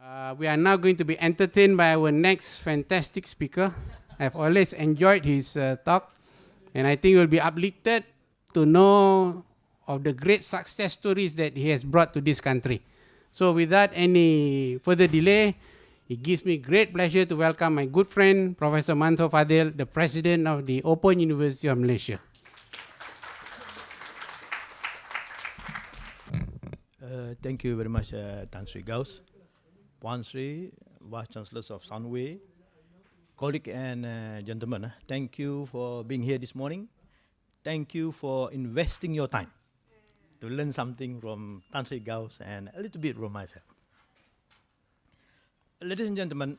We are now going to be entertained by our next fantastic speaker. I've always enjoyed his talk, and I think you'll be uplifted to know of the great success stories that he has brought to this country. So without any further delay, it gives me great pleasure to welcome my good friend, Professor Mansor Fadzil, the President of the Open University of Malaysia. Thank you very much, Tan Sri Gauss, Puan Sri, Vice-Chancellors of Sunway, colleagues and gentlemen. Thank you for being here this morning. Thank you for investing your time to learn something from Tan Sri Gauss and a little bit from myself. Ladies and gentlemen,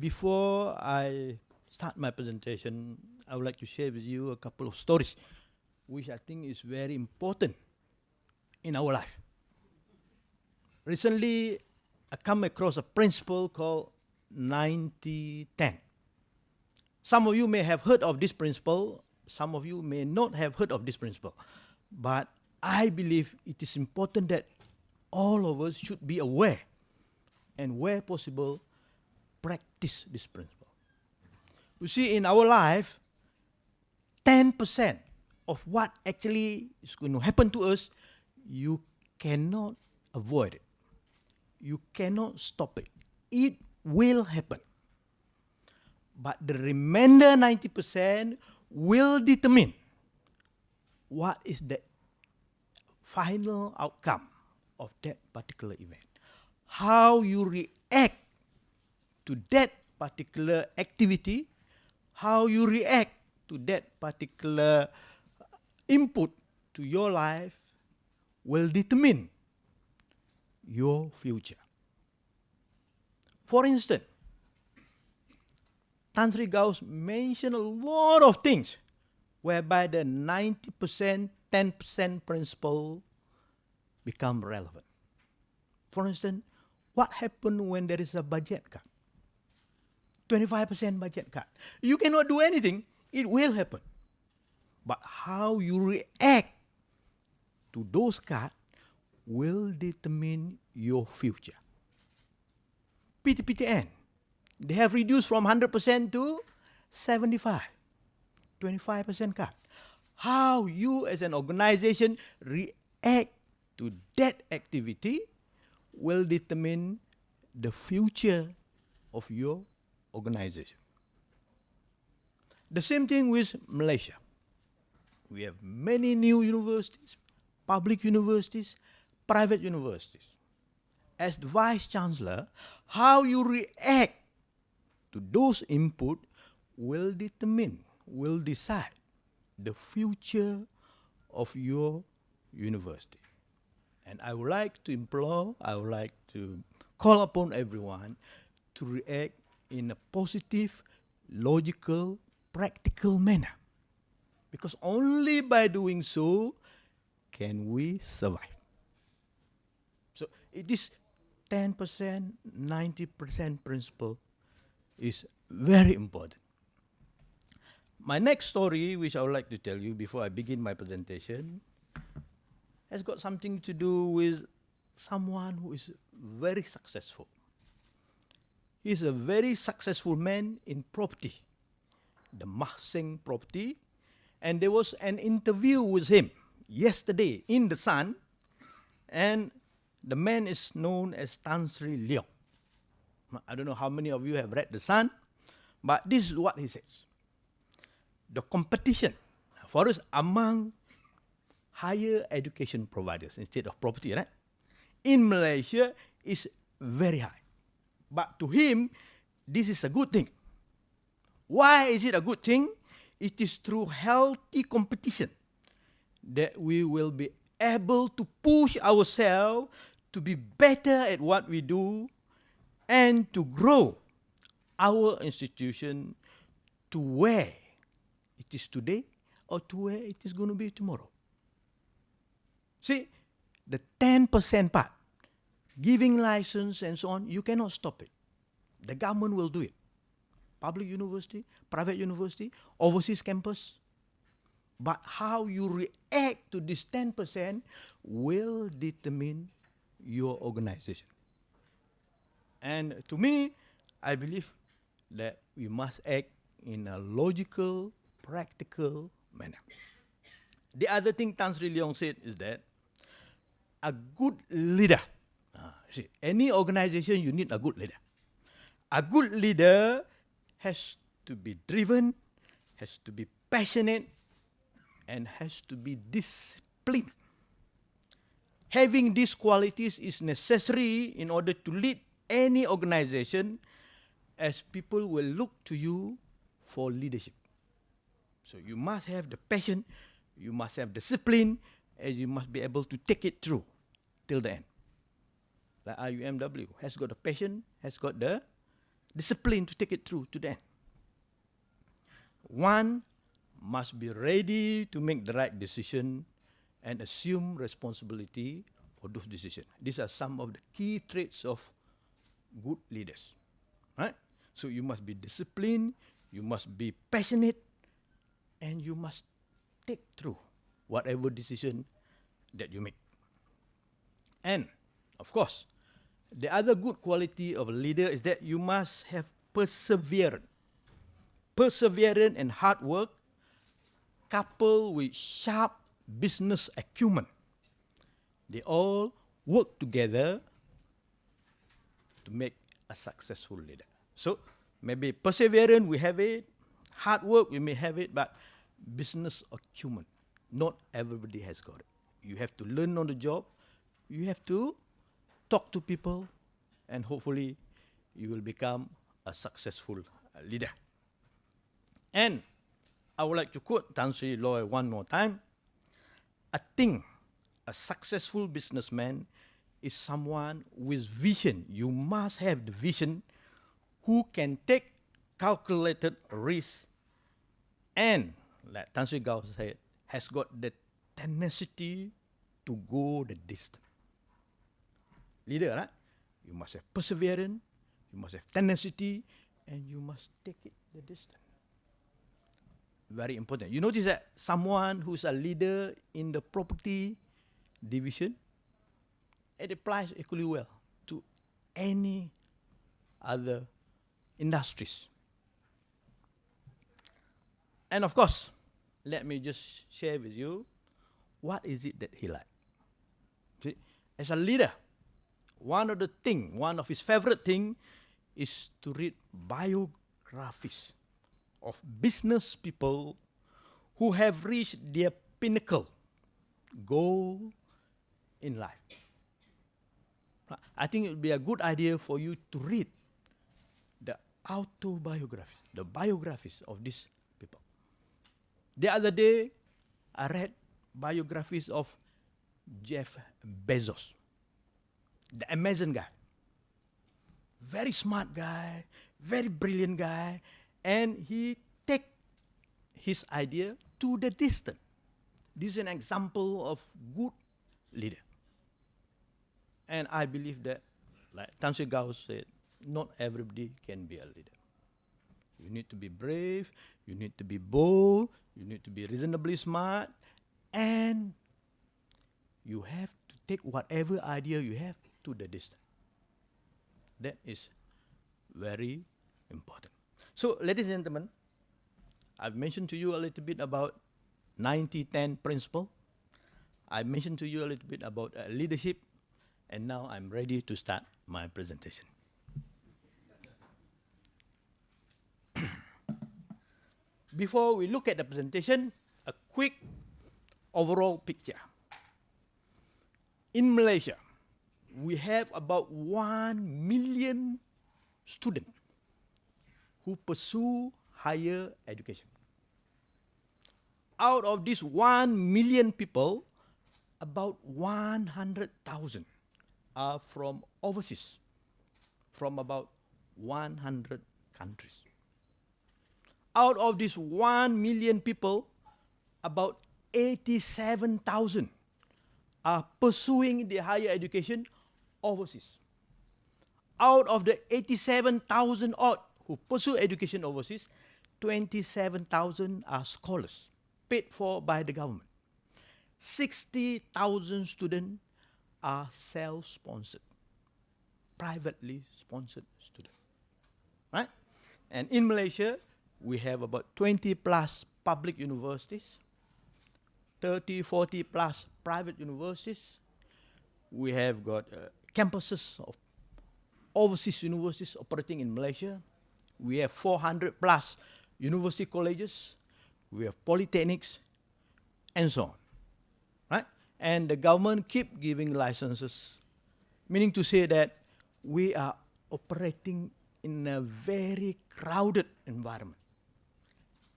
before I start my presentation, I would like to share with you a couple of stories which I think is very important in our life. Recently, I come across a principle called 90-10. Some of you may have heard of this principle, some of you may not have heard of this principle, but I believe it is important that all of us should be aware and where possible, practice this principle. You see, in our life, 10% of what actually is going to happen to us, you cannot avoid it. You cannot stop it. It will happen. But the remainder 90% will determine what is the final outcome of that particular event. How you react to that particular activity, how you react to that particular input to your life will determine your future. For instance, Tan Sri Gauss mentioned a lot of things whereby the 90%, 10% principle become relevant. For instance, what happens when there is a budget cut? 25% budget cut. You cannot do anything, it will happen. But how you react to those cuts will determine your future. PTPTN, they have reduced from 100% to 75, 25% cut. How you as an organization react to that activity will determine the future of your organization. The same thing with Malaysia. We have many new universities, public universities, private universities. As the Vice-Chancellor, how you react to those input will determine, will decide the future of your university. And I would like to implore, I would like to call upon everyone to react in a positive, logical, practical manner. Because only by doing so can we survive. So it is 10%, 90% principle is very important. My next story, which I would like to tell you before I begin my presentation, has got something to do with someone who is very successful. He's a very successful man in property, the Mahseng property, and there was an interview with him yesterday in The Sun, and the man is known as Tan Sri Leong. I don't know how many of you have read The Sun, but this is what he says. The competition for us among higher education providers instead of property, right, in Malaysia is very high. But to him, this is a good thing. Why is it a good thing? It is through healthy competition that we will be able to push ourselves to be better at what we do and to grow our institution to where it is today or to where it is going to be tomorrow. See, the 10% part, giving license and so on, you cannot stop it. The government will do it. Public university, private university, overseas campus. But how you react to this 10% will determine your organization. And to me, I believe that we must act in a logical, practical manner. The other thing Tan Sri Leong said is that a good leader, see, any organization, you need a good leader. A good leader has to be driven, has to be passionate, and has to be disciplined. Having these qualities is necessary in order to lead any organization, as people will look to you for leadership. So you must have the passion, you must have discipline, and you must be able to take it through till the end. Like IUMW has got the passion, has got the discipline to take it through to the end. One must be ready to make the right decision and assume responsibility for those decisions. These are some of the key traits of good leaders. Right? So you must be disciplined, you must be passionate, and you must take through whatever decision that you make. And, of course, the other good quality of a leader is that you must have perseverance. Perseverance and hard work coupled with sharp business acumen. They all work together to make a successful leader. So maybe perseverance, we have it. Hard work, we may have it, but business acumen, not everybody has got it. You have to learn on the job. You have to talk to people, and hopefully you will become a successful leader. And I would like to quote Tan Sri Loy one more time. I think a successful businessman is someone with vision. You must have the vision, who can take calculated risk, and, like Tan Sri Gao said, has got the tenacity to go the distance. Leader, right? You must have perseverance, you must have tenacity, and you must take it the distance. Very important. You notice that someone who's a leader in the property division, it applies equally well to any other industries. And of course, let me just share with you, what is it that he liked? See, as a leader, one of his favorite thing is to read biographies of business people who have reached their pinnacle goal in life. I think it would be a good idea for you to read the autobiographies, the biographies of these people. The other day, I read biographies of Jeff Bezos, the Amazon guy. Very smart guy, very brilliant guy, and he take his idea to the distance. This is an example of good leader. And I believe that, like Tan Sri Gao said, not everybody can be a leader. You need to be brave, you need to be bold, you need to be reasonably smart, and you have to take whatever idea you have to the distance. That is very important. So, ladies and gentlemen, I've mentioned to you a little bit about 90-10 principle. I mentioned to you a little bit about leadership, and now I'm ready to start my presentation. Before we look at the presentation, a quick overall picture. In Malaysia, we have about 1 million students who pursue higher education. Out of these 1 million people, about 100,000 are from overseas, from about 100 countries. Out of these 1 million people, about 87,000 are pursuing their higher education overseas. Out of the 87,000 odd who pursue education overseas, 27,000 are scholars, paid for by the government. 60,000 students are self-sponsored. privately sponsored students, right? And in Malaysia, we have about 20 plus public universities, 30, 40 plus private universities. We have got campuses of overseas universities operating in Malaysia. We have 400 plus university colleges. We have polytechnics, and so on, right? And the government keep giving licenses, meaning to say that we are operating in a very crowded environment.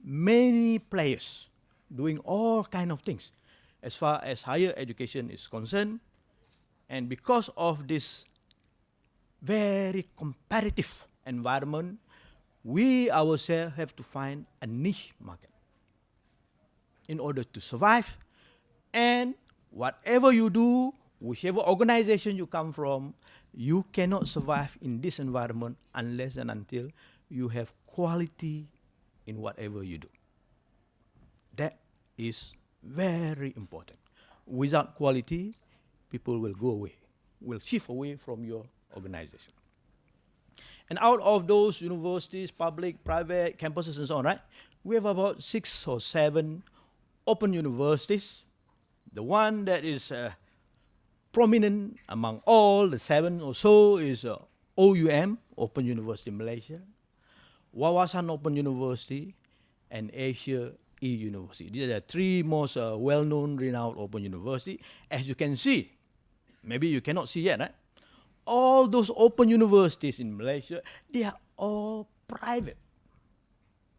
Many players doing all kind of things as far as higher education is concerned. And because of this very competitive environment, we ourselves have to find a niche market in order to survive. And whatever you do, whichever organization you come from, you cannot survive in this environment unless and until you have quality in whatever you do. That is very important. Without quality, people will go away, will shift away from your organization. And out of those universities, public, private, campuses, and so on, right, we have about 6 or 7 open universities. The one that is prominent among all the 7 or so is OUM, Open University Malaysia, Wawasan Open University, and Asia E-University. These are the 3 most well-known, renowned open university. As you can see, maybe you cannot see yet, right? All those open universities in Malaysia, they are all private.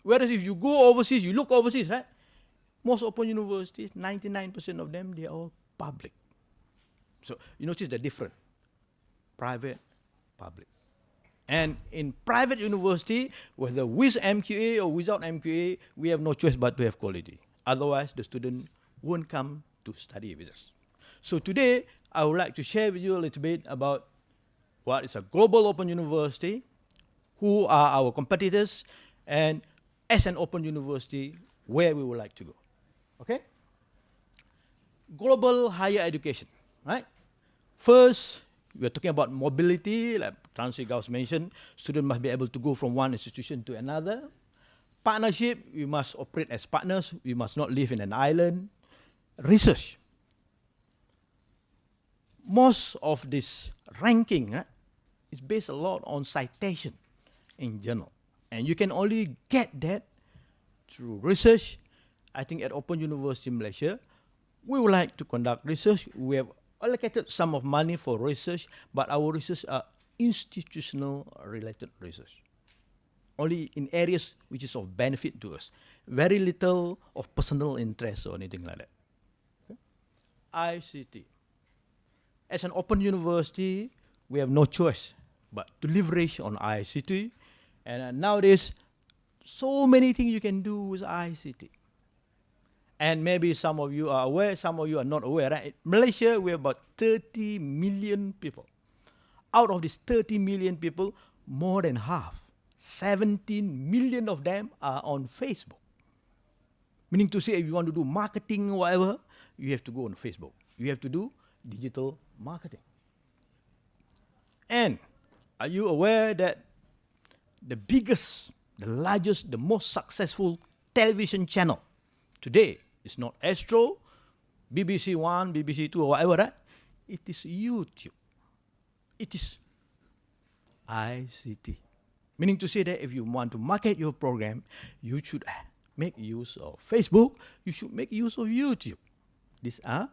Whereas if you go overseas, you look overseas, right? Most open universities, 99% of them, they are all public. So you notice the difference. Private, public. And in private university, whether with MQA or without MQA, we have no choice but to have quality. Otherwise, the student won't come to study with us. So today, I would like to share with you a little bit about what is a global open university, who are our competitors, and as an open university, where we would like to go. Okay? Global higher education, right? First, we are talking about mobility, like Transri Gauss mentioned. Students must be able to go from one institution to another. Partnership, we must operate as partners. We must not live in an island. Research. Most of this ranking is based a lot on citation in journal. And you can only get that through research. I think at Open University Malaysia, we would like to conduct research. We have allocated some of money for research, but our research are institutional related research. Only in areas which is of benefit to us. Very little of personal interest or anything like that. Okay? ICT. As an open university, we have no choice but to leverage on ICT. And nowadays, so many things you can do with ICT. And maybe some of you are aware, some of you are not aware. Right? In Malaysia, we have about 30 million people. Out of these 30 million people, more than half, 17 million of them are on Facebook. Meaning to say, if you want to do marketing or whatever, you have to go on Facebook. You have to do digital marketing. And are you aware that the biggest, the largest, the most successful television channel today is not Astro, BBC One, BBC Two, or whatever, right? It is YouTube. It is ICT. Meaning to say that if you want to market your program, you should make use of Facebook, you should make use of YouTube. These are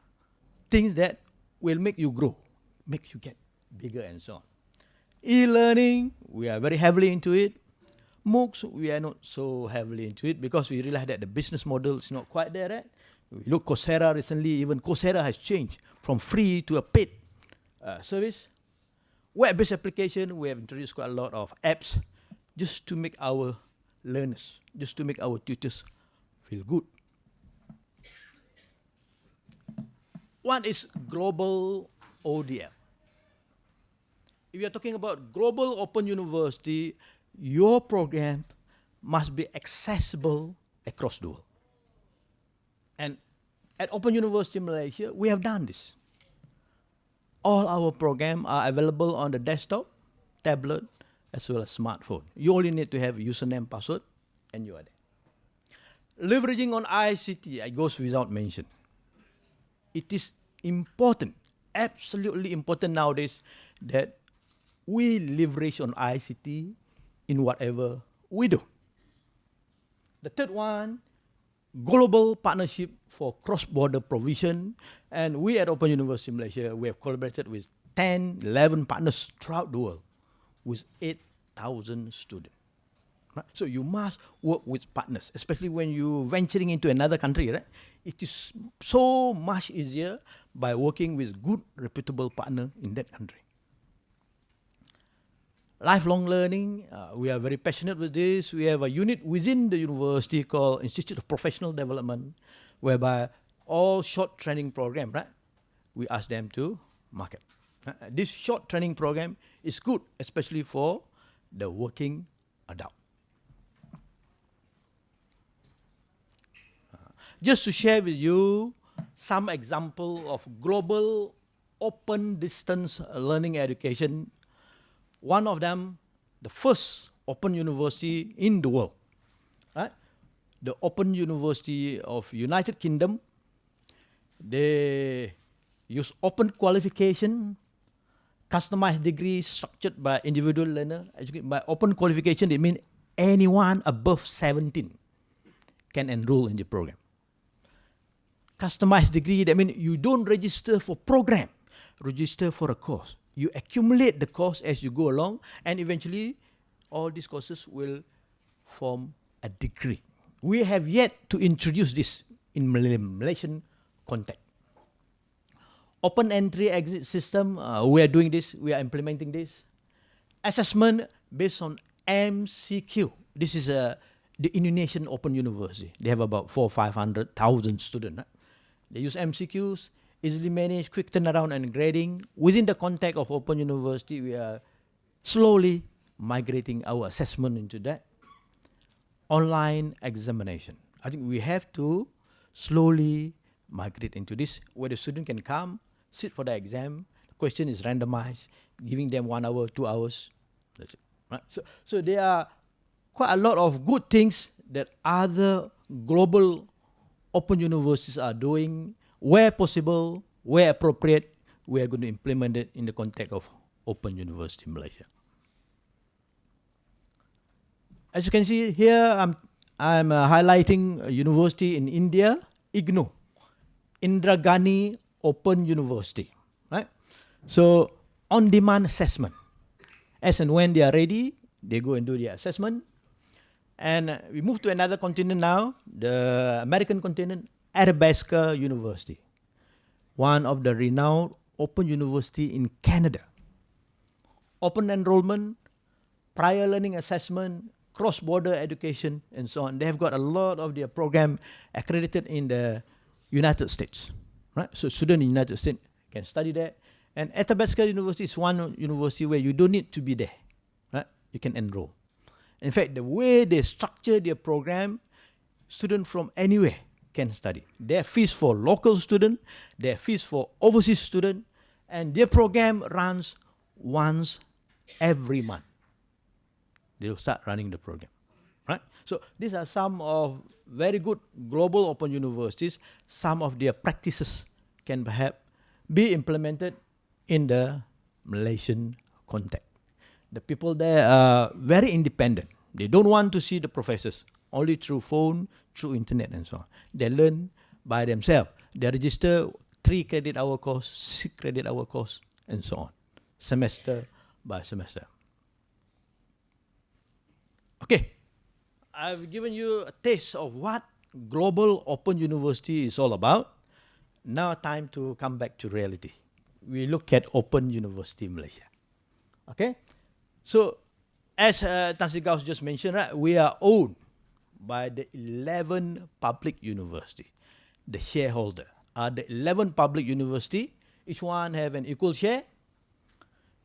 things that will make you grow, make you get bigger and so on. E-learning, we are very heavily into it. MOOCs, we are not so heavily into it because we realize that the business model is not quite there, right? We look Coursera recently, even Coursera has changed from free to a paid service. Web-based application, we have introduced quite a lot of apps just to make our learners, just to make our tutors feel good. One is global ODM. If you are talking about global open university, your program must be accessible across the world. And at Open University Malaysia, we have done this. All our programs are available on the desktop. tablet, as well as smartphone. You only need to have username, password, and you are there. Leveraging on ICT, it goes without mention. It is important, absolutely important nowadays, that we leverage on ICT in whatever we do. The third one, global partnership for cross-border provision. And we at Open University Malaysia, we have collaborated with 10, 11 partners throughout the world with 8,000 students. Right? So you must work with partners, especially when you're venturing into another country. Right? It is so much easier by working with good, reputable partner in that country. Lifelong learning, we are very passionate with this. We have a unit within the university called Institute of Professional Development, whereby all short training program, right, we ask them to market. This short training program is good, especially for the working adult. Just to share with you some example of global open distance learning education. One of them, the first open university in the world, right? The Open University of United Kingdom. They use open qualification, customized degree structured by individual learner. By open qualification, it means anyone above 17 can enroll in the program. Customized degree, that means you don't register for program, register for a course. You accumulate the course as you go along, and eventually all these courses will form a degree. We have yet to introduce this in Malaysian context. Open entry exit system, we are doing this, we are implementing this. Assessment based on MCQ. This is the Indonesian Open University. They have about 400,000-500,000 students. Right? They use MCQs, easily managed, quick turnaround and grading. Within the context of Open University, we are slowly migrating our assessment into that. Online examination. I think we have to slowly migrate into this, where the student can come, sit for the exam, the question is randomized, giving them 1 hour, 2 hours. That's it. Right? So there are quite a lot of good things that other global open universities are doing. Where possible, where appropriate, we are going to implement it in the context of Open University Malaysia. As you can see here, I'm highlighting a university in India, IGNOU, Indira Gandhi Open University. Right? So, on-demand assessment. As and when they are ready, they go and do the assessment. And we move to another continent now, the American continent, Athabasca University, one of the renowned open university in Canada. Open enrollment, prior learning assessment, cross-border education, and so on. They have got a lot of their program accredited in the United States. Right? So students in the United States can study there. And Athabasca University is one university where you don't need to be there. Right? You can enroll. In fact, the way they structure their program, students from anywhere can study. Their fees for local students, their fees for overseas students, and their program runs once every month. They'll start running the program. Right? So these are some of very good global open universities. Some of their practices can perhaps be implemented in the Malaysian context. The people there are very independent. They don't want to see the professors, only through phone, through internet and so on. They learn by themselves. They register 3 credit hour course, 6 credit hour course, and so on, semester by semester. Okay, I've given you a taste of what global open university is all about. Now time to come back to reality. We look at Open University Malaysia. Okay, so as Tan Sri Gaus just mentioned, right, we are owned by the 11 public university. The shareholder are the 11 public university. Each one have an equal share.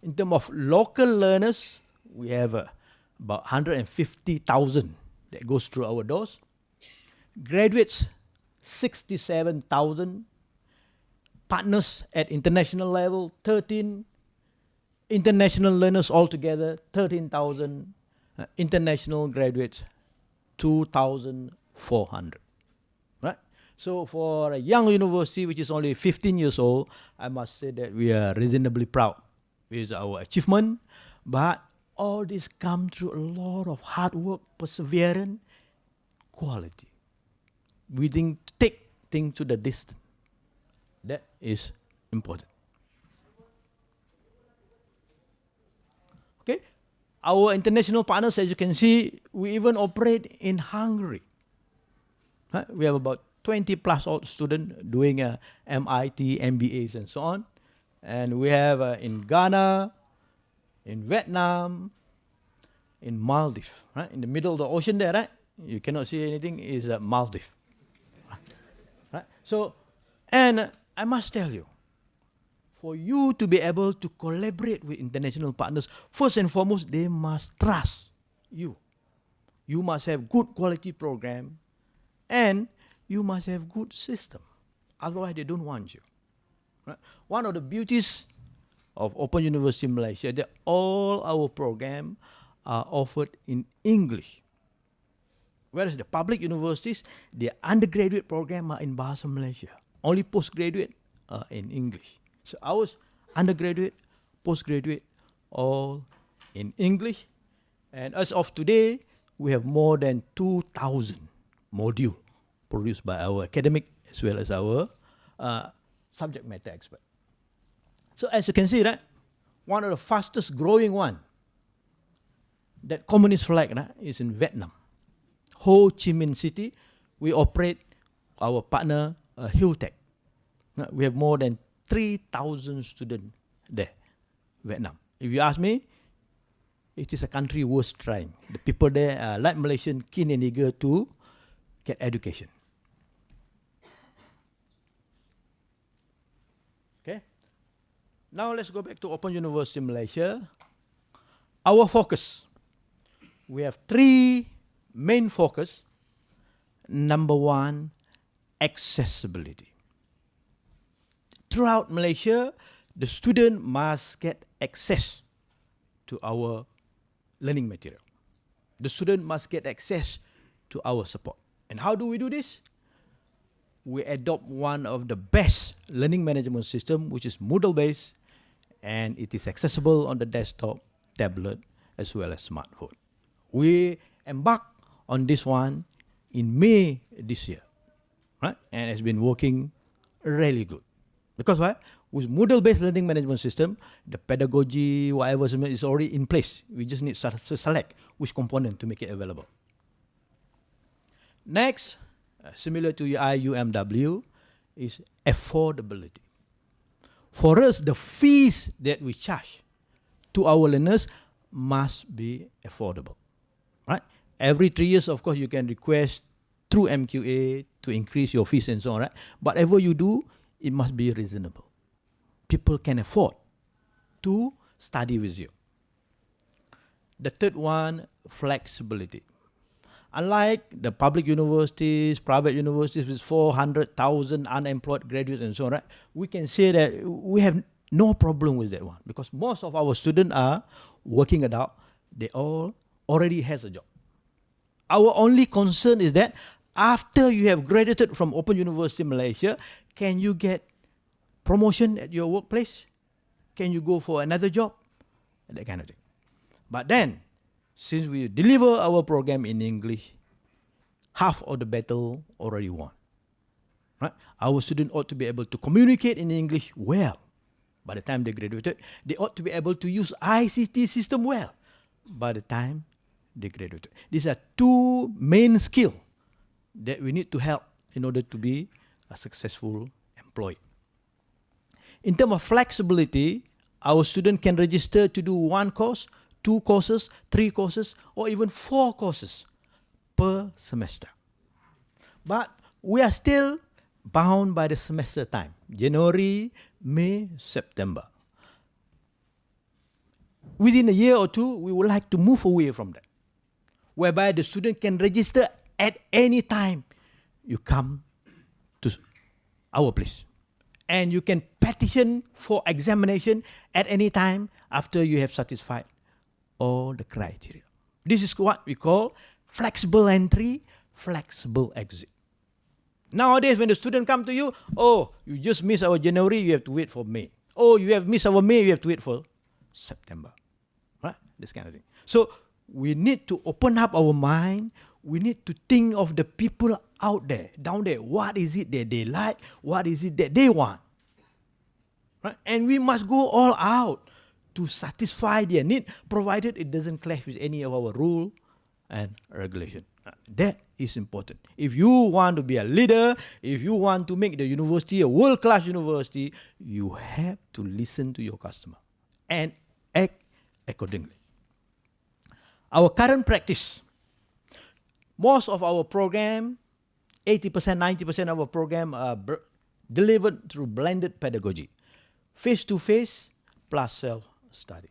In terms of local learners, we have about 150,000 that goes through our doors. Graduates, 67,000. Partners at international level, 13. international learners altogether, 13,000. International graduates, 2,400. Right? So for a young university, which is only 15 years old, I must say that we are reasonably proud with our achievement. But all this comes through a lot of hard work, perseverance, quality. We didn't take things to the distance. That is important. Okay, our international partners, as you can see, we even operate in Hungary. We have about 20 plus old students doing MIT, MBAs, and so on. And we have in Ghana, in Vietnam, in Maldives, right? In the middle of the ocean there, right? You cannot see anything, is Maldives. Right? So, and I must tell you, for you to be able to collaborate with international partners, first and foremost, they must trust you. You must have good quality program, and you must have good system. Otherwise, they don't want you. Right? One of the beauties of Open University Malaysia that all our program are offered in English. Whereas the public universities, their undergraduate program are in Bahasa Malaysia. Only postgraduate are in English. So ours, undergraduate, postgraduate, all in English. And as of today, we have more than 2,000 modules produced by our academic as well as our subject matter expert. So as you can see, right, one of the fastest growing one, that communist flag, right, is in Vietnam. Ho Chi Minh City, we operate our partner Hilltech. We have more than 3,000 students there, Vietnam. If you ask me, it is a country worth trying. The people there are like Malaysian, keen and eager to get education. Okay. Now let's go back to Open University Malaysia. Our focus. We have three main focus. Number one, accessibility. Throughout Malaysia, the student must get access to our learning material. The student must get access to our support. And how do we do this? We adopt one of the best learning management system, which is Moodle-based, and it is accessible on the desktop, tablet, as well as smartphone. We embarked on this one in May this year, right? And it's been working really good. Because why? With Moodle-based learning management system, the pedagogy, whatever is already in place. We just need to select which component to make it available. Next, similar to IUMW, is affordability. For us, the fees that we charge to our learners must be affordable. Right? Every 3 years, of course, you can request through MQA to increase your fees and so on. Right? Whatever you do, it must be reasonable. People can afford to study with you. The third one, flexibility. Unlike the public universities, private universities with 400,000 unemployed graduates and so on, right, we can say that we have no problem with that one because most of our students are working adult. They all already has a job. Our only concern is that after you have graduated from Open University Malaysia, can you get promotion at your workplace? Can you go for another job? That kind of thing. But then, since we deliver our program in English, half of the battle already won. Right? Our students ought to be able to communicate in English well. By the time they graduated, they ought to be able to use ICT system well. By the time they graduated. These are two main skills that we need to help in order to be a successful employee. In terms of flexibility, our student can register to do 1 course, 2 courses, 3 courses, or even 4 courses per semester. But we are still bound by the semester time, January, May, September. Within a year or two, we would like to move away from that, whereby the student can register at any time you come to our place. And you can petition for examination at any time after you have satisfied all the criteria. This is what we call flexible entry, flexible exit. Nowadays, when the student come to you, oh, you just missed our January, you have to wait for May. Oh, you have missed our May, you have to wait for September. Right? This kind of thing. So we need to open up our mind. We need to think of the people out there, down there. What is it that they like? What is it that they want? Right? And we must go all out to satisfy their need, provided it doesn't clash with any of our rule and regulation. That is important. If you want to be a leader, if you want to make the university a world-class university, you have to listen to your customer and act accordingly. Our current practice, most of our program, 80%, 90% of our program are delivered through blended pedagogy, face-to-face plus self-study.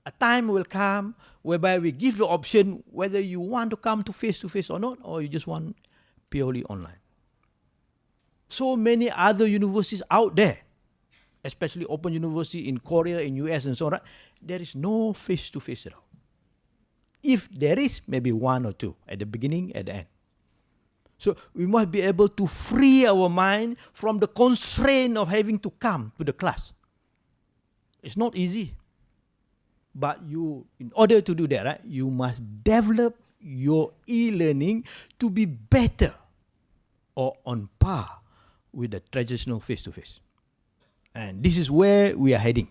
A time will come whereby we give the option whether you want to come to face-to-face or not, or you just want purely online. So many other universities out there, especially Open University in Korea, in US and so on, right? There is no face-to-face at all. If there is, maybe one or two at the beginning, at the end. So we must be able to free our mind from the constraint of having to come to the class. It's not easy. But you, in order to do that, right, you must develop your e-learning to be better or on par with the traditional face-to-face. And this is where we are heading.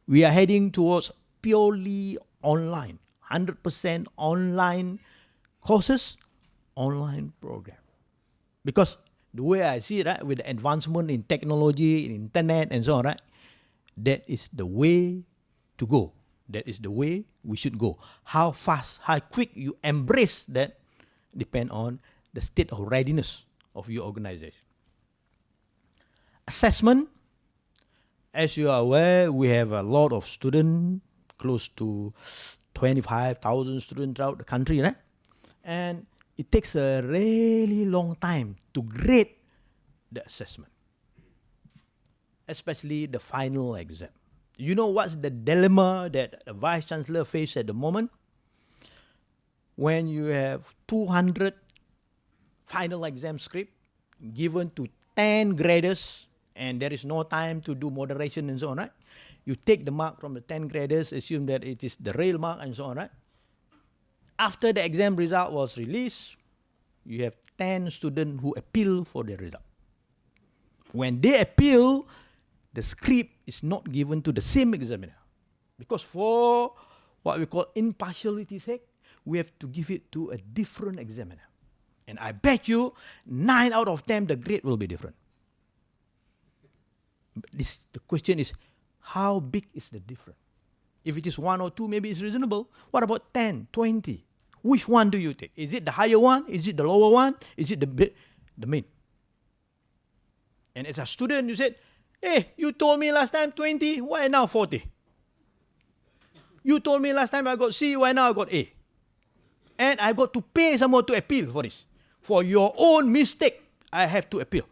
We are heading towards purely online, 100% online courses, online program. Because the way I see it, right, with the advancement in technology, in internet and so on, right, that is the way to go. That is the way we should go. How fast, how quick you embrace that depend on the state of readiness of your organization. Assessment, as you are aware, we have a lot of students, close to 25,000 students throughout the country, right? And it takes a really long time to grade the assessment, especially the final exam. You know what's the dilemma that the Vice-Chancellor faces at the moment? When you have 200 final exam script given to 10 graders and there is no time to do moderation and so on, right? You take the mark from the 10 graders, assume that it is the real mark and so on, right? After the exam result was released, you have 10 students who appeal for the result. When they appeal, the script is not given to the same examiner. Because for what we call impartiality sake, we have to give it to a different examiner. And I bet you 9 out of 10, the grade will be different. But the question is, how big is the difference? If it is 1 or 2, maybe it's reasonable. What about 10, 20? Which one do you take? Is it the higher one? Is it the lower one? Is it the main? And as a student, you said, hey, you told me last time 20, why now 40? You told me last time I got C, why now I got A? And I got to pay someone to appeal for this. For your own mistake, I have to appeal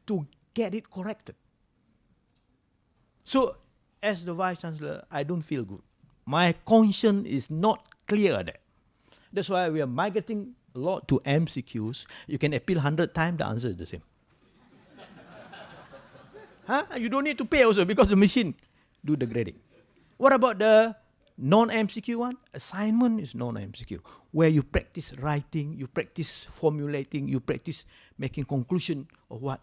to get it corrected. So, as the Vice-Chancellor, I don't feel good. My conscience is not clear there. That's why we are migrating a lot to MCQs. You can appeal 100 times, the answer is the same. Huh? You don't need to pay also because the machine do the grading. What about the non-MCQ one? Assignment is non-MCQ, where you practice writing, you practice formulating, you practice making conclusion of what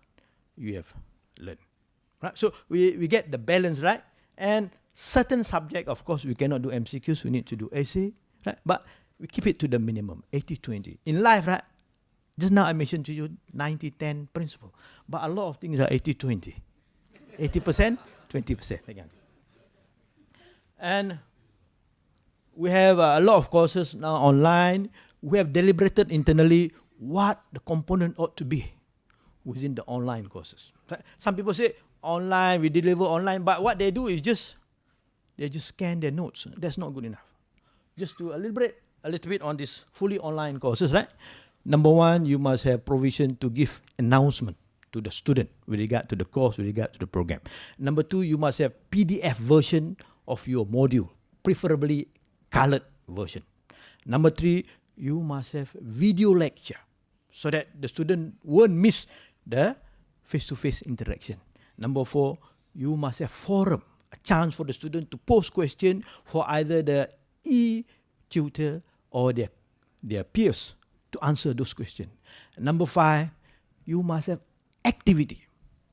you have learned. Right? So we get the balance right. And certain subject, of course, we cannot do MCQs, we need to do essay, right? But we keep it to the minimum, 80-20. In life, right? Just now I mentioned to you 90-10 principle. But a lot of things are 80-20. 80%, 20% again. And we have a lot of courses now online. We have deliberated internally what the component ought to be within the online courses. Right? Some people say online, we deliver online, but what they do is they just scan their notes. That's not good enough. Just to elaborate a little bit on this fully online courses, right? Number one, you must have provision to give announcement to the student with regard to the course, with regard to the program. Number 2, you must have PDF version of your module, preferably colored version. Number 3, you must have video lecture so that the student won't miss the face-to-face interaction. Number 4, you must have forum, a chance for the student to post question for either the e-tutor or their peers to answer those questions. Number 5, you must have activity.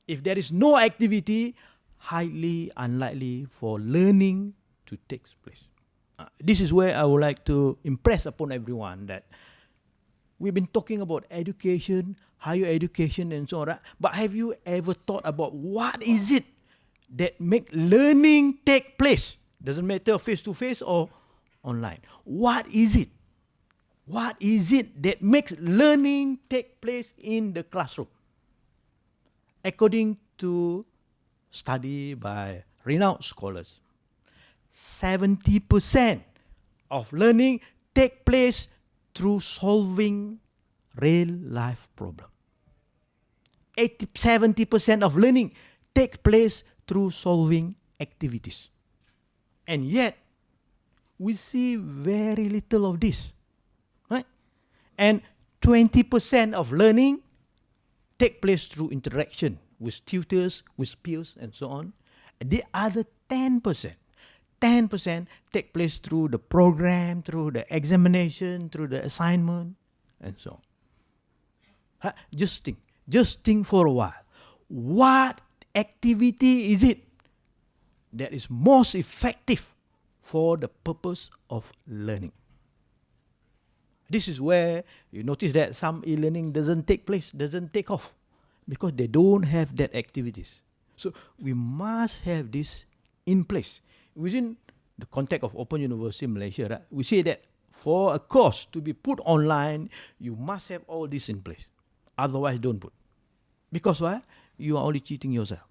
If there is no activity, highly unlikely for learning to take place. This is where I would like to impress upon everyone that we've been talking about education, higher education and so on, right? But have you ever thought about what is it that make learning take place? Doesn't matter face-to-face or online. What is it? What is it that makes learning take place in the classroom? According to study by renowned scholars, 70% of learning take place through solving real-life problem. 70% of learning take place through solving activities. And yet, we see very little of this. Right? And 20% of learning take place through interaction with tutors, with peers, and so on. The other 10% take place through the program, through the examination, through the assignment, and so on. Just think for a while. What activity is it that is most effective for the purpose of learning? This is where you notice that some e-learning doesn't take place, doesn't take off, because they don't have that activities. So we must have this in place. Within the context of Open University Malaysia, right, we say that for a course to be put online, you must have all this in place. Otherwise, don't put. Because why? You are only cheating yourself.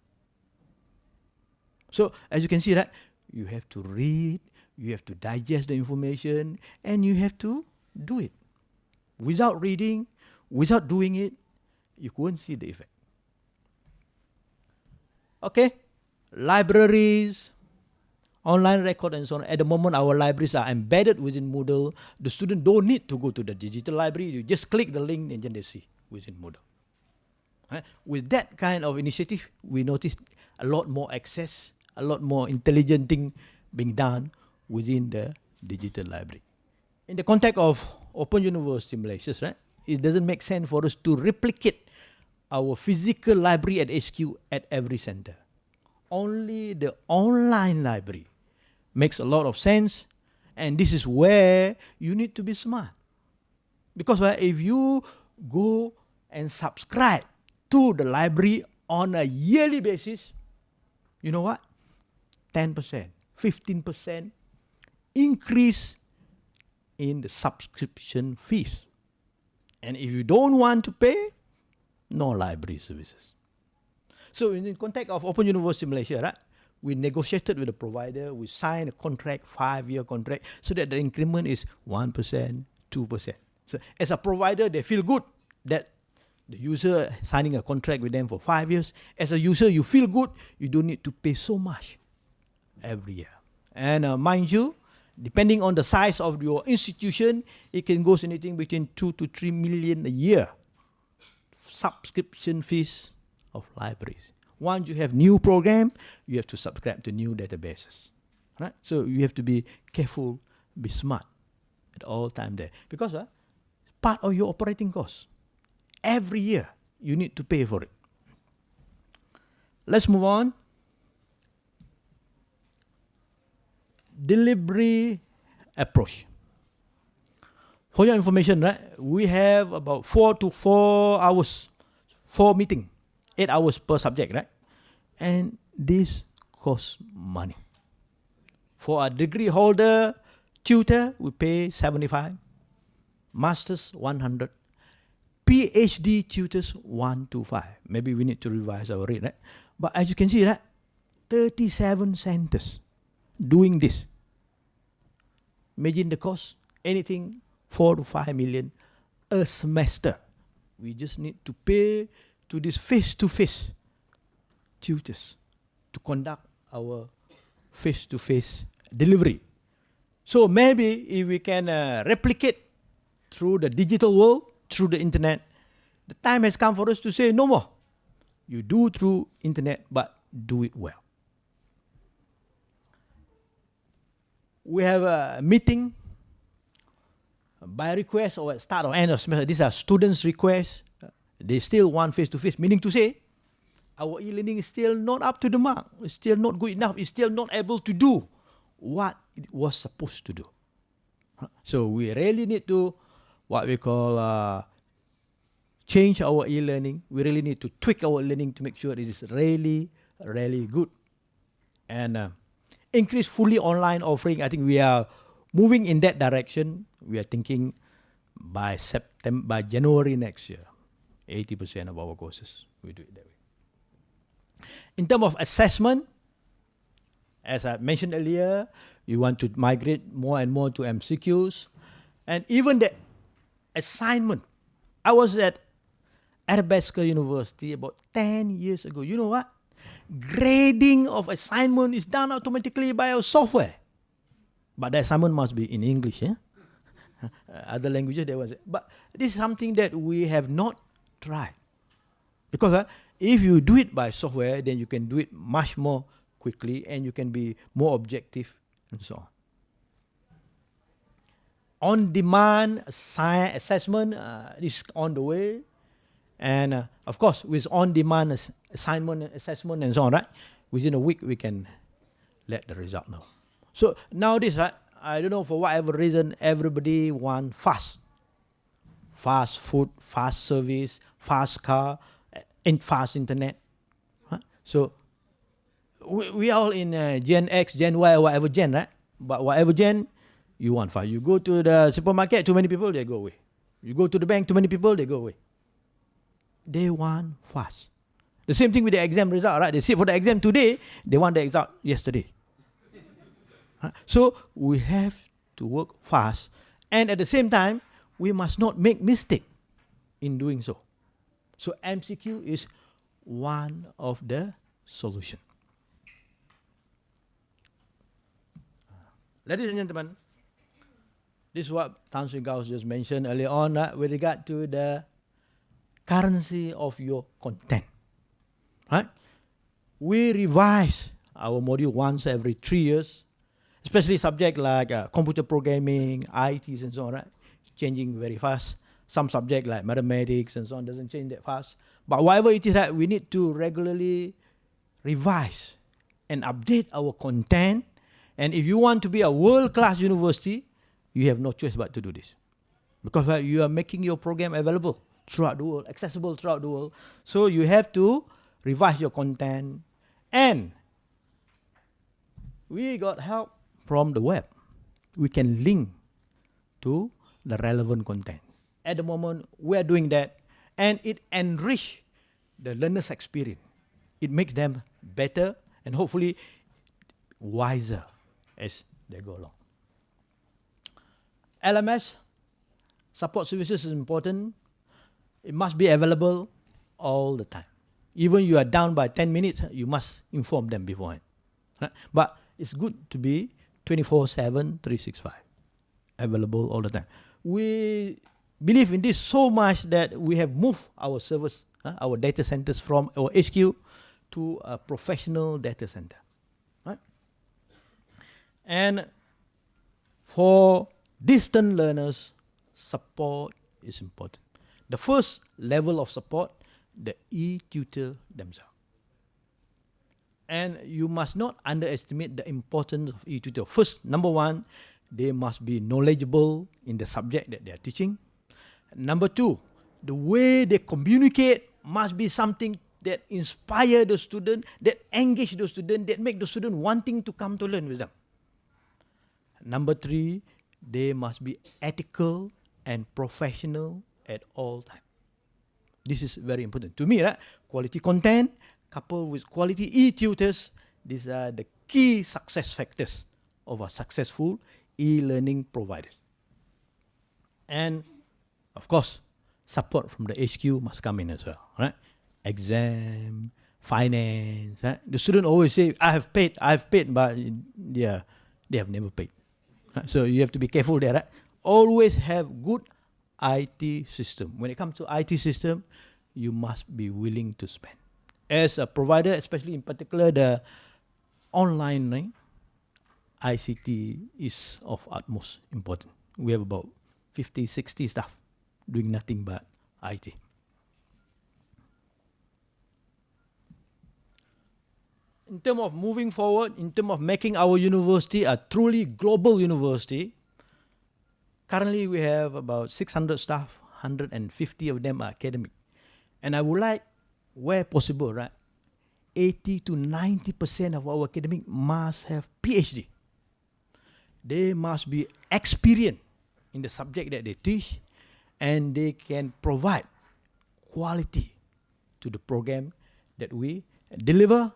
So, as you can see, right, you have to read, you have to digest the information, and you have to do it. Without reading, without doing it, you won't see the effect. Okay, libraries, online record and so on. At the moment, our libraries are embedded within Moodle. The student don't need to go to the digital library. You just click the link and then they see within Moodle. With that kind of initiative, we notice a lot more access, a lot more intelligent thing being done within the digital library. In the context of Open University Malaysia, right, it doesn't make sense for us to replicate our physical library at HQ at every center. Only the online library makes a lot of sense, and this is where you need to be smart. Because if you go and subscribe to the library on a yearly basis, you know what? 10%, 15% increase in the subscription fees. And if you don't want to pay, no library services. So in the context of Open University Malaysia, right, we negotiated with the provider, we signed a contract, 5-year contract, so that the increment is 1%, 2%. So as a provider, they feel good that the user signing a contract with them for 5 years. As a user, you feel good, you don't need to pay so much every year. And mind you, depending on the size of your institution, it can go anything between 2 to 3 million a year. Subscription fees of libraries. Once you have new program, you have to subscribe to new databases. Right? So you have to be careful, be smart at all time there. Because part of your operating costs. Every year, you need to pay for it. Let's move on. Delivery approach. For your information, right, we have about 4 to 4 hours for meeting, 8 hours per subject, right? And this costs money. For a degree holder, tutor, we pay 75, masters 100, PhD tutors 125. Maybe we need to revise our rate, right? But as you can see, right, 37 centers doing this. Imagine the cost, anything 4 to 5 million a semester. We just need to pay to these face-to-face tutors to conduct our face-to-face delivery. So maybe if we can replicate through the digital world, through the internet, the time has come for us to say no more. You do through internet, but do it well. We have a meeting by request or at start or end of semester. These are students' requests. They still want face-to-face, meaning to say, our e-learning is still not up to the mark. It's still not good enough. It's still not able to do what it was supposed to do. So we really need to, what we call, change our e-learning. We really need to tweak our learning to make sure it is really, really good. And increase fully online offering. I think we are moving in that direction. We are thinking by January next year, 80% of our courses, we do it that way. In terms of assessment, as I mentioned earlier, you want to migrate more and more to MCQs. And even the assignment. I was at Bachelor University about 10 years ago. You know what? Grading of assignment is done automatically by our software. But the assignment must be in English. Other languages, there was. But this is something that we have not tried. Because if you do it by software, then you can do it much more quickly and you can be more objective and so on. On-demand assessment is on the way. And of course, with on-demand assignment, assessment and so on, right? Within a week, we can let the result know. So nowadays, right, I don't know, for whatever reason, everybody wants fast. Fast food, fast service, fast car, and fast internet. So we all in Gen X, Gen Y, or whatever gen, right? But whatever gen, you want fast. You go to the supermarket, too many people, they go away. You go to the bank, too many people, they go away. They want fast. The same thing with the exam result, right? They sit for the exam today, they want the result yesterday. So we have to work fast. And at the same time, we must not make mistake in doing so. So MCQ is one of the solutions. Ladies and gentlemen, this is what Tan Sri Gauss just mentioned earlier on with regard to the currency of your content. Right? We revise our module once every 3 years, especially subjects like computer programming, ITs and so on, right? Changing very fast. Some subject like mathematics and so on doesn't change that fast. But whatever it is, right, we need to regularly revise and update our content. And if you want to be a world-class university, you have no choice but to do this. Because you are making your program available throughout the world, accessible throughout the world. So you have to revise your content. And we got help from the web. We can link to the relevant content. At the moment, we are doing that. And it enriches the learner's experience. It makes them better and hopefully wiser as they go along. LMS, support services is important. It must be available all the time. Even you are down by 10 minutes, you must inform them beforehand. But it's good to be 24/7, 365, available all the time. We believe in this so much that we have moved our servers, our data centers from our HQ to a professional data center. Right? And for distant learners, support is important. The first level of support, the e-tutor themselves. And you must not underestimate the importance of e-tutor. First, number one, they must be knowledgeable in the subject that they are teaching. Number two, the way they communicate must be something that inspire the student, that engage the student, that make the student wanting to come to learn with them. Number three, they must be ethical and professional at all times. This is very important. To me, right? Quality content coupled with quality e-tutors, these are the key success factors of a successful e-learning providers. And of course, support from the HQ must come in as well. Right? exam, finance. The student always say, I have paid, but yeah, they have never paid. So you have to be careful there. Right? Always have good IT system. When it comes to IT system, you must be willing to spend. As a provider, especially in particular the online, right? ICT is of utmost importance. We have about 50, 60 staff doing nothing but IT. In terms of moving forward, in terms of making our university a truly global university, currently we have about 600 staff, 150 of them are academic. And I would like, where possible, right, 80 to 90% of our academic must have PhD. They must be experienced in the subject that they teach, and they can provide quality to the program that we deliver.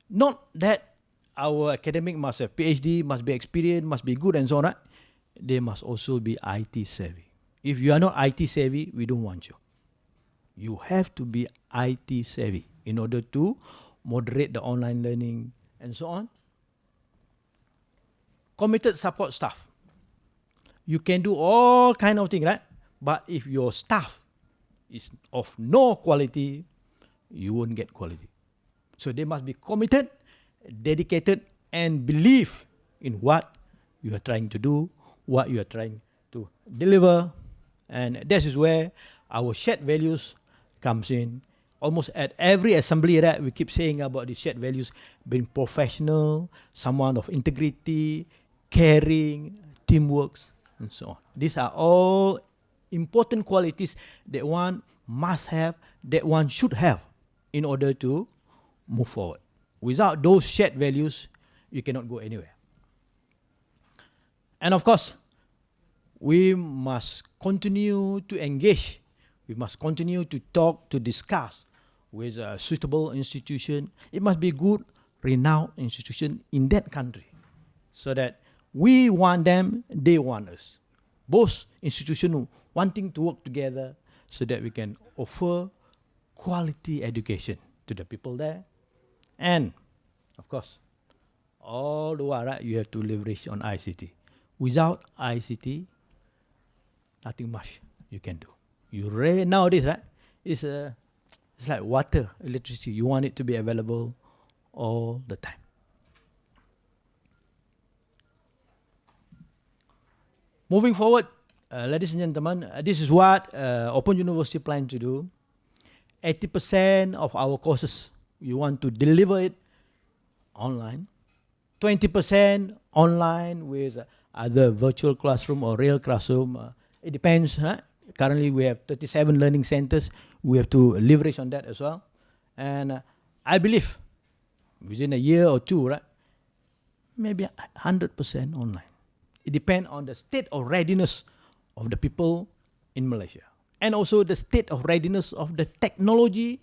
Not that our academic must have PhD, must be experienced, must be good and so on. Right? They must also be IT savvy. If you are not IT savvy, we don't want you. You have to be IT savvy in order to moderate the online learning and so on. Committed support staff. You can do all kind of things, right? But if your staff is of no quality, you won't get quality. So they must be committed, dedicated, and believe in what you are trying to do, what you are trying to deliver. And this is where our shared values comes in. Almost at every assembly, right, we keep saying about the shared values, being professional, someone of integrity, caring, teamwork, and so on. These are all important qualities that one must have, that one should have in order to move forward. Without those shared values, you cannot go anywhere. And of course, we must continue to engage. We must continue to talk, to discuss with a suitable institution. It must be good, renowned institution in that country, so that we want them, they want us. Both institutions wanting to work together so that we can offer quality education to the people there. And, of course, all the while, right, you have to leverage on ICT. Without ICT, nothing much you can do. Nowadays, right, it's like water, electricity. You want it to be available all the time. Moving forward, ladies and gentlemen, this is what Open University plans to do. 80% of our courses, we want to deliver it online. 20% online with either virtual classroom or real classroom. It depends. Huh? Currently, we have 37 learning centers. We have to leverage on that as well. And I believe within a year or two, right, maybe 100% online. It depends on the state of readiness of the people in Malaysia, and also the state of readiness of the technology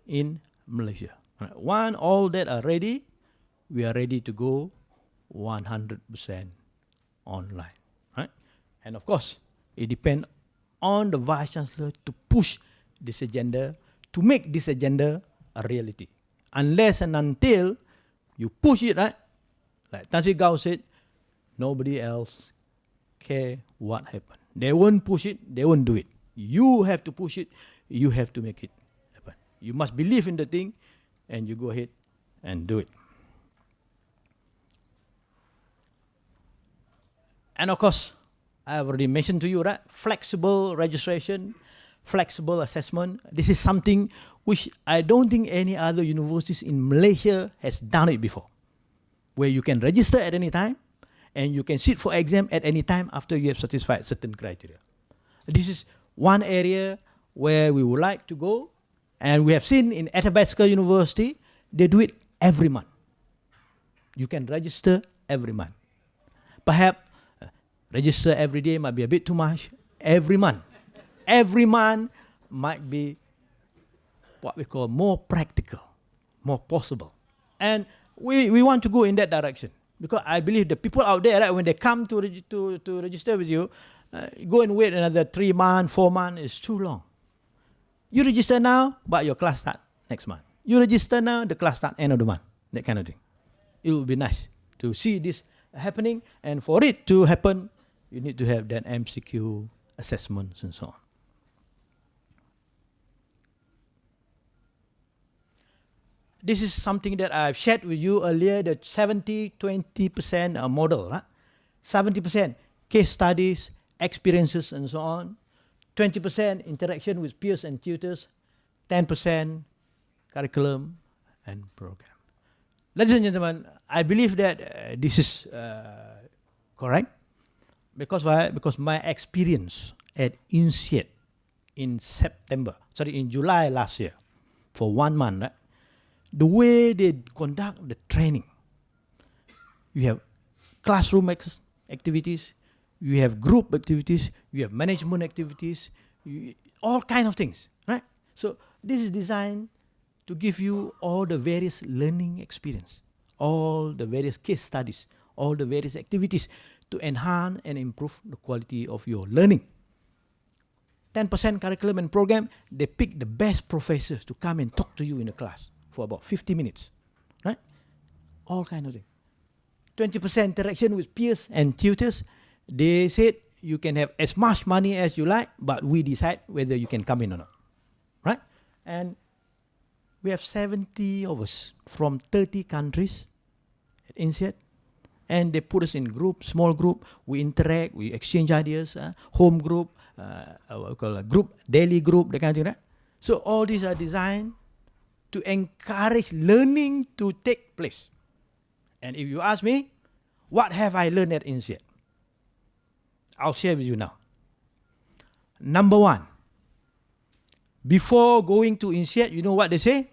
in Malaysia. Right. When all that are ready, we are ready to go 100% online. Right? And of course, it depends on the Vice-Chancellor to push this agenda, to make this agenda a reality. Unless and until you push it, right? Like Tan Sri Gao said, nobody else care what happened. They won't push it, they won't do it. You have to push it, you have to make it happen. You must believe in the thing, and you go ahead and do it. And of course, I have already mentioned to you, right? Flexible registration, flexible assessment. This is something which I don't think any other universities in Malaysia has done it before. Where you can register at any time, and you can sit for exam at any time after you have satisfied certain criteria. This is one area where we would like to go, and we have seen in Bachelor University, they do it every month. You can register every month. Perhaps register every day might be a bit too much. Every month. Every month might be what we call more practical, more possible. And we want to go in that direction. Because I believe the people out there, right, when they come to register with you, go and wait another 3 months, 4 months is too long. You register now, but your class start next month. You register now, the class start end of the month. That kind of thing. It would be nice to see this happening, and for it to happen, you need to have that MCQ assessments and so on. This is something that I've shared with you earlier, the 70-20% model. 70% case studies, experiences, and so on. 20% interaction with peers and tutors. 10% curriculum and program. Ladies and gentlemen, I believe that this is correct. Because why? Because my experience at INSEAD in July last year, for 1 month, right? The way they conduct the training, you have classroom activities, you have group activities, you have management activities, all kind of things, right? So this is designed to give you all the various learning experience, all the various case studies, all the various activities to enhance and improve the quality of your learning. 10% curriculum and program, they pick the best professors to come and talk to you in the class for about 50 minutes, right? All kind of things. 20% interaction with peers and tutors. They said you can have as much money as you like, but we decide whether you can come in or not, right? And we have 70 of us from 30 countries at INSEAD, and they put us in group, small group. We interact, we exchange ideas, home group, what we call a group, daily group, that kind of thing, right? So all these are designed to encourage learning to take place. And if you ask me, what have I learned at INSEAD? I'll share with you now. Number one, before going to INSEAD, you know what they say?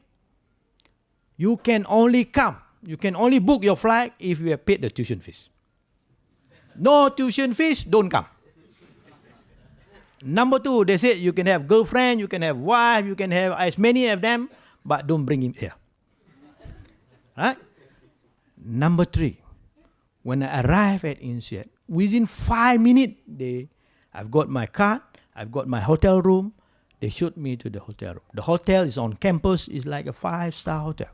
You can only come, you can only book your flight if you have paid the tuition fees. No tuition fees, don't come. Number two, they said you can have girlfriend, you can have wife, you can have as many of them, but don't bring him here. Right? Number three, when I arrive at INSEAD, within 5 minutes, I've got my card, I've got my hotel room, they showed me to the hotel room. The hotel is on campus, it's like a 5-star hotel.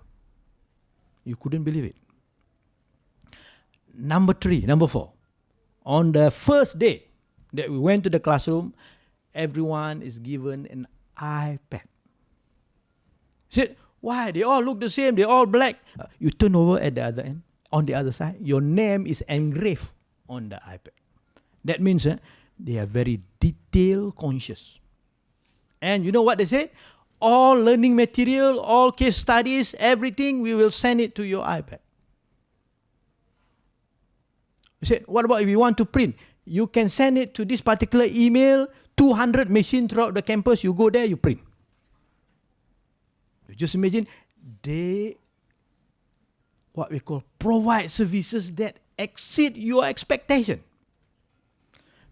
You couldn't believe it. Number four, on the first day that we went to the classroom, everyone is given an iPad. Said, why? They all look the same, they all black. You turn over at the other end, on the other side, your name is engraved on the iPad. That means they are very detail conscious. And you know what they said? All learning material, all case studies, everything, we will send it to your iPad. You said, what about if you want to print? You can send it to this particular email, 200 machines throughout the campus, you go there, you print. You just imagine, they, what we call, provide services that exceed your expectation.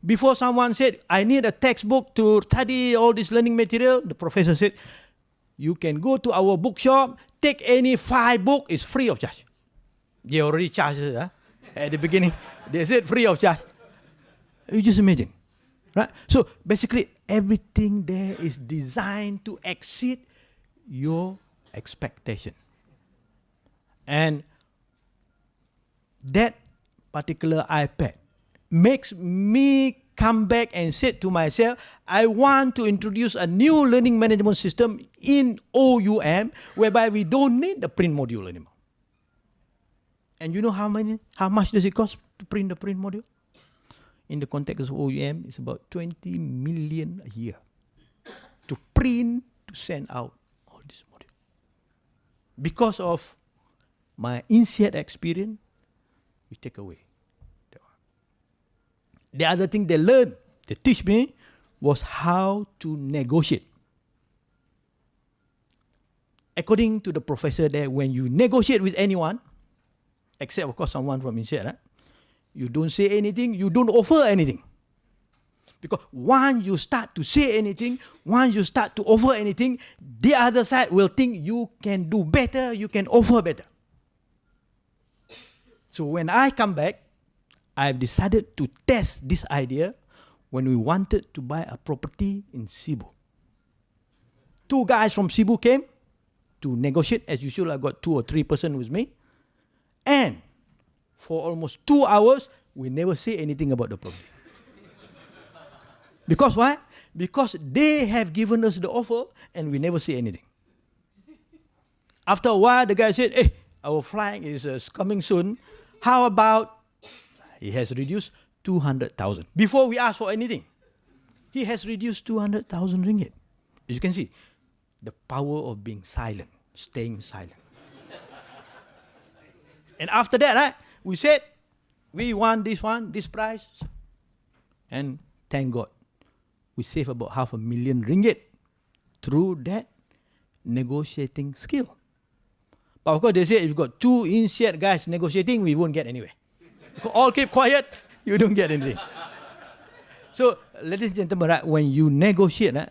Before someone said, I need a textbook to study all this learning material, the professor said, you can go to our bookshop, take any 5 books, it's free of charge. They already charged at the beginning. They said free of charge. You just imagine, right? So basically, everything there is designed to exceed your expectation. And that particular iPad makes me come back and say to myself, I want to introduce a new learning management system in OUM whereby we don't need the print module anymore. And you know how much does it cost to print the print module? In the context of OUM, it's about 20 million a year to print, to send out all this module. Because of my INSEAD experience, we take away. The other thing they learned, they teach me, was how to negotiate. According to the professor there, when you negotiate with anyone, except of course someone from INSEAD, right? You don't say anything, you don't offer anything. Because once you start to say anything, once you start to offer anything, the other side will think you can do better, you can offer better. So when I come back, I've decided to test this idea when we wanted to buy a property in Cebu. 2 guys from Cebu came to negotiate. As usual, I got 2 or 3 person with me. And for almost 2 hours, we never say anything about the problem. Because why? Because they have given us the offer and we never say anything. After a while, the guy said, hey, our flight is coming soon. How about, he has reduced 200,000. Before we ask for anything, he has reduced 200,000 ringgit. As you can see, the power of being silent, staying silent. And after that, right, we said, we want this price. And thank God, we saved about 500,000 ringgit through that negotiating skill. But of course, they say if you've got 2 initiate guys negotiating, we won't get anywhere. All keep quiet, you don't get anything. So, ladies and gentlemen, right, when you negotiate, right,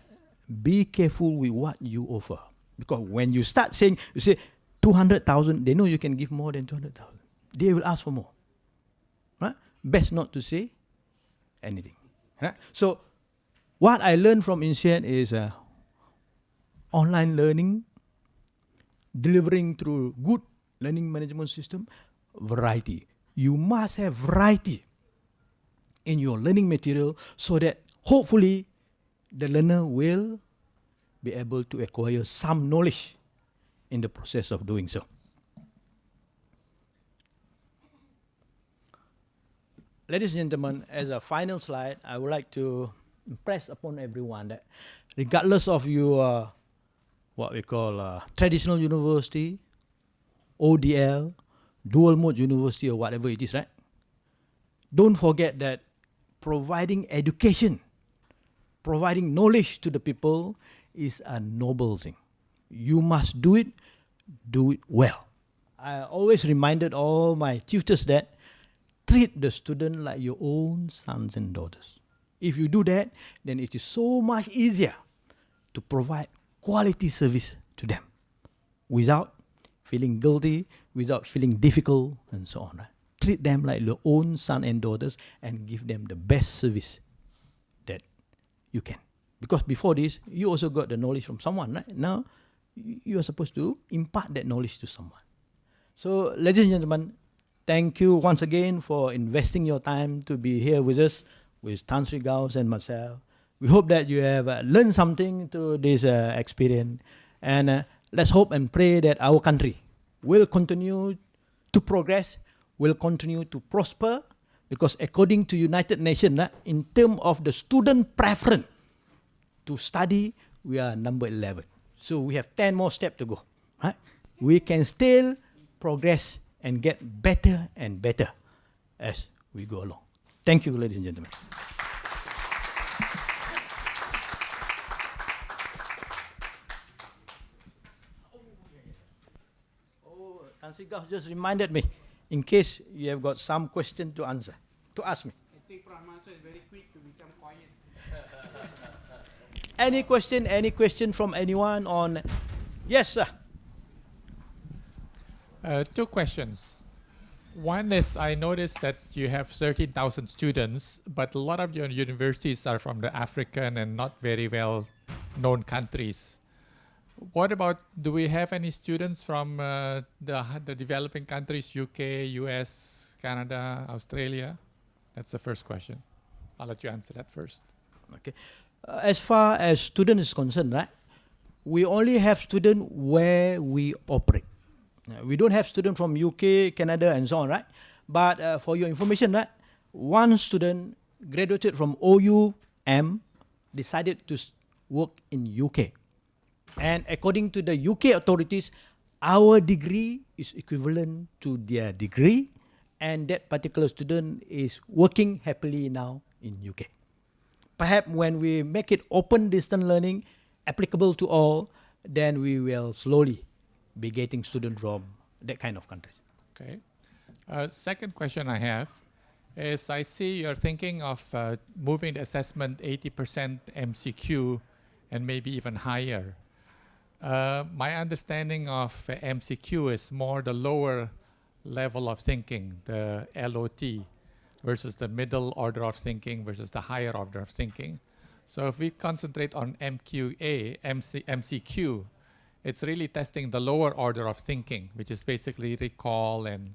be careful with what you offer. Because when you start saying, you say 200,000, they know you can give more than 200,000. They will ask for more. Right? Best not to say anything. Right? So, what I learned from INSEAD is online learning, delivering through good learning management system, variety. You must have variety in your learning material so that hopefully the learner will be able to acquire some knowledge in the process of doing so. Ladies and gentlemen, as a final slide, I would like to impress upon everyone that regardless of your what we call traditional university, ODL, dual mode university or whatever it is, right? Don't forget that providing education, providing knowledge to the people is a noble thing. You must do it well. I always reminded all my tutors that treat the student like your own sons and daughters. If you do that, then it is so much easier to provide quality service to them without feeling guilty, without feeling difficult, and so on. Right? Treat them like your own son and daughters and give them the best service that you can. Because before this, you also got the knowledge from someone. Right? Now, you are supposed to impart that knowledge to someone. So, ladies and gentlemen, thank you once again for investing your time to be here with us, with Tan Sri Gauss and myself. We hope that you have learned something through this experience. And let's hope and pray that our country will continue to progress, will continue to prosper, because according to United Nations, in terms of the student preference to study, we are number 11. So we have 10 more steps to go. Right? We can still progress and get better and better as we go along. Thank you, ladies and gentlemen. Tan Sri Gauss just reminded me, in case you have got some question to answer, to ask me. I think Prof. Mansor is very quick to become quiet. Any question from anyone on? Yes, sir. 2 questions. One is, I noticed that you have 13,000 students, but a lot of your universities are from the African and not very well known countries. What about, do we have any students from the developing countries, UK, US, Canada, Australia? That's the first question. I'll let you answer that first. Okay. As far as student is concerned, right, we only have students where we operate. We don't have students from UK, Canada, and so on, right? But for your information, right, one student graduated from OUM, decided to work in UK. And according to the UK authorities, our degree is equivalent to their degree, and that particular student is working happily now in UK. Perhaps when we make it open distance learning applicable to all, then we will slowly be getting students from that kind of countries. Okay. Second question I have is, I see you're thinking of moving the assessment 80% MCQ and maybe even higher. My understanding of MCQ is more the lower level of thinking, the LOT, versus the middle order of thinking versus the higher order of thinking. So if we concentrate on MCQ, it's really testing the lower order of thinking, which is basically recall and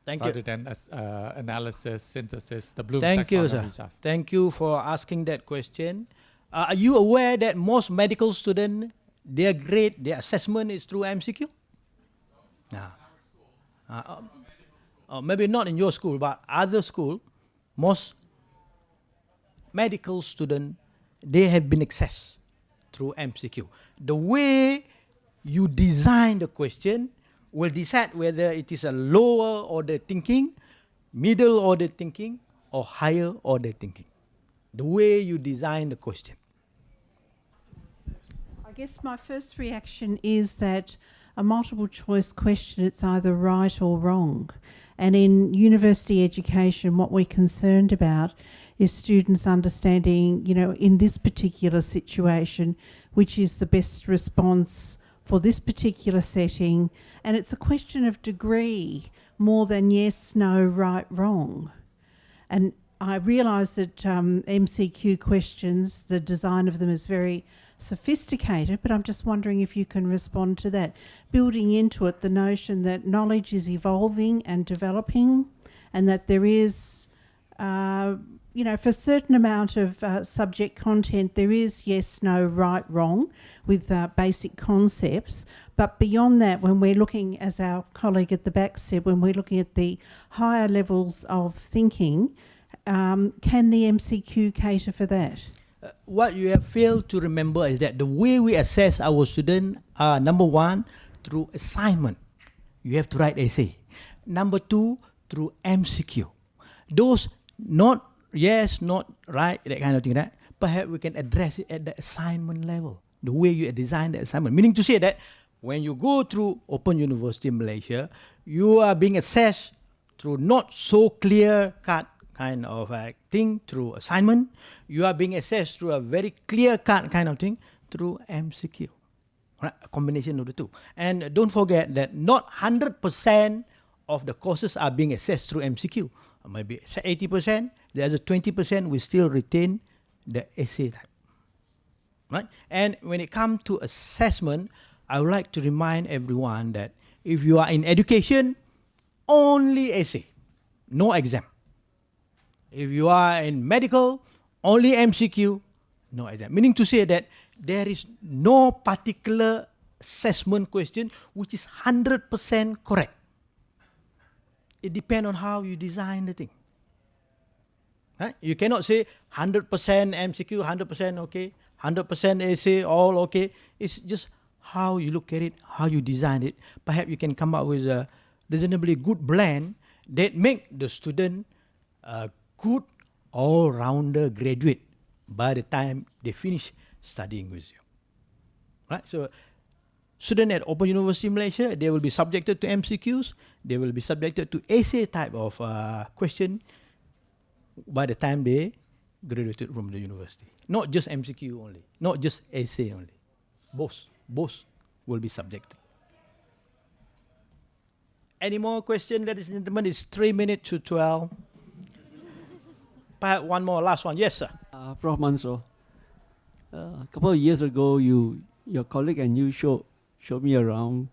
Thank rather you. than analysis, synthesis, the Bloom Thank you, sir. taxonomy stuff. Thank you for asking that question. Are you aware that most medical students, their grade, their assessment is through MCQ? Maybe not in your school, but other school, most medical students, they have been assessed through MCQ. The way you design the question will decide whether it is a lower order thinking, middle order thinking, or higher order thinking. The way you design the question. I guess my first reaction is that a multiple choice question, it's either right or wrong. And in university education, what we're concerned about is students understanding, you know, in this particular situation, which is the best response for this particular setting. And it's a question of degree more than yes, no, right, wrong. And I realise that MCQ questions, the design of them is very sophisticated, but I'm just wondering if you can respond to that, building into it the notion that knowledge is evolving and developing, and that there is, you know, for a certain amount of subject content, there is yes, no, right, wrong with basic concepts. But beyond that, when we're looking, as our colleague at the back said, when we're looking at the higher levels of thinking, can the MCQ cater for that? What you have failed to remember is that the way we assess our student are, number one, through assignment. You have to write essay. Number two, through MCQ. Those not yes, not right, that kind of thing, right? Perhaps we can address it at the assignment level, the way you design the assignment. Meaning to say that when you go through Open University Malaysia, you are being assessed through not so clear-cut kind of thing through assignment. You are being assessed through a very clear-cut kind of thing through MCQ. Right? A combination of the two. And don't forget that not 100% of the courses are being assessed through MCQ. Maybe 80%, the other 20% will still retain the essay type. Right? And when it comes to assessment, I would like to remind everyone that if you are in education, only essay, no exam. If you are in medical, only MCQ, no exam. Meaning to say that there is no particular assessment question which is 100% correct. It depends on how you design the thing. Right? You cannot say 100% MCQ, 100% okay, 100% essay, all okay. It's just how you look at it, how you design it. Perhaps you can come up with a reasonably good blend that make the student a good all-rounder graduate by the time they finish studying with you. Right? So students at Open University Malaysia, they will be subjected to MCQs, they will be subjected to essay type of question by the time they graduated from the university. Not just MCQ only, not just essay only. Both will be subjected. Any more questions, ladies and gentlemen? It's 3 minutes to 12. Perhaps one more, last one. Yes, sir. Prof. Mansor, a couple of years ago, your colleague and you showed me around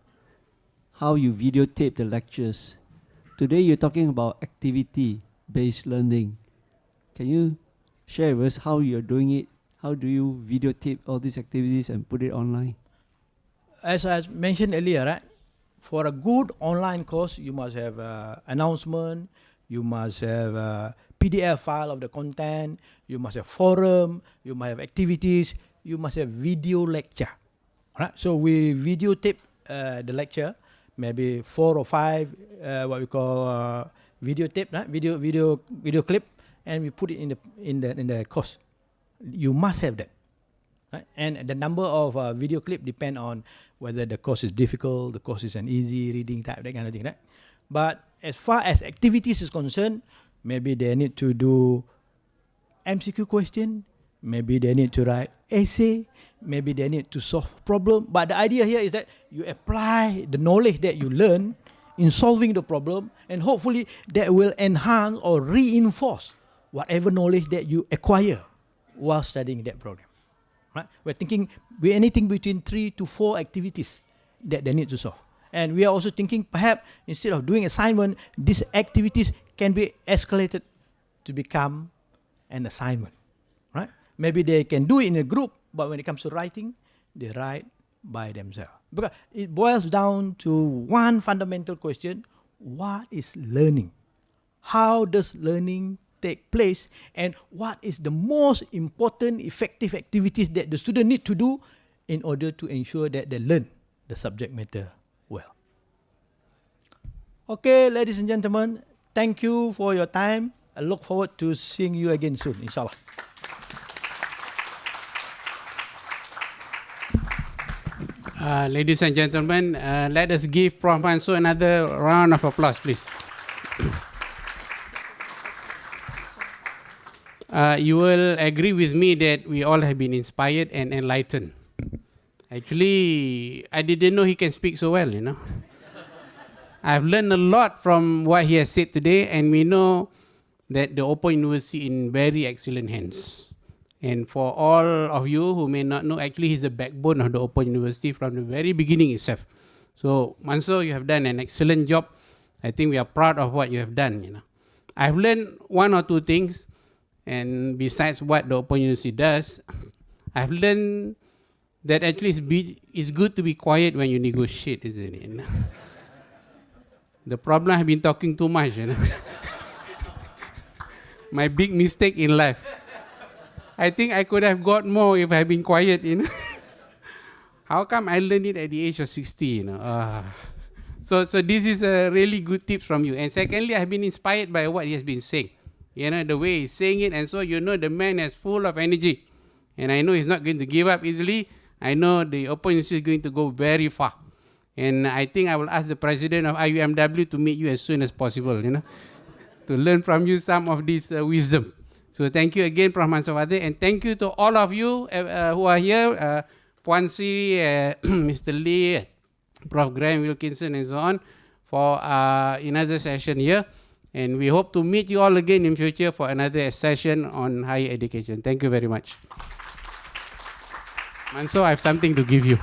how you videotape the lectures. Today, you're talking about activity-based learning. Can you share with us how you're doing it? How do you videotape all these activities and put it online? As I mentioned earlier, right? For a good online course, you must have announcement, you must have a PDF file of the content, you must have forum, you must have activities, you must have video lecture. Right? So we videotape the lecture, maybe 4 or 5 what we call videotape, right? video clip, and we put it in the course. You must have that. Right? And the number of video clip depend on whether the course is difficult, the course is an easy reading type, that kind of thing. Right? But as far as activities is concerned, maybe they need to do MCQ question, maybe they need to write essay, maybe they need to solve problem. But the idea here is that you apply the knowledge that you learn in solving the problem, and hopefully that will enhance or reinforce whatever knowledge that you acquire while studying that program. Right? We're thinking anything between 3 to 4 activities that they need to solve. And we are also thinking perhaps instead of doing assignment, these activities can be escalated to become an assignment. Right? Maybe they can do it in a group, but when it comes to writing, they write by themselves. Because it boils down to one fundamental question: what is learning? How does learning take place? And what is the most important effective activities that the student need to do in order to ensure that they learn the subject matter well? Okay, ladies and gentlemen, thank you for your time. I look forward to seeing you again soon, inshallah. Ladies and gentlemen, let us give Prof. Mansor another round of applause, please. You will agree with me that we all have been inspired and enlightened. Actually, I didn't know he can speak so well, you know. I've learned a lot from what he has said today, and we know that the Open University in very excellent hands. And for all of you who may not know, actually he's the backbone of the Open University from the very beginning itself. So, Mansor, you have done an excellent job. I think we are proud of what you have done, you know. I've learned one or two things, and besides what the Open University does, I've learned that actually it's good to be quiet when you negotiate, isn't it? You know? The problem, I've been talking too much, you know. My big mistake in life. I think I could have got more if I had been quiet, you know. How come I learned it at the age of 60, you know? So this is a really good tip from you. And secondly, I've been inspired by what he has been saying. You know, the way he's saying it, and so you know the man is full of energy. And I know he's not going to give up easily. I know the Open University is going to go very far. And I think I will ask the president of IUMW to meet you as soon as possible, you know, to learn from you some of this wisdom. So thank you again, Prof. Mansor Fadzil, and thank you to all of you who are here, Puan Sri, Mr. Lee, Prof. Graham Wilkinson, and so on, for another session here. And we hope to meet you all again in future for another session on higher education. Thank you very much. Mansor, I have something to give you.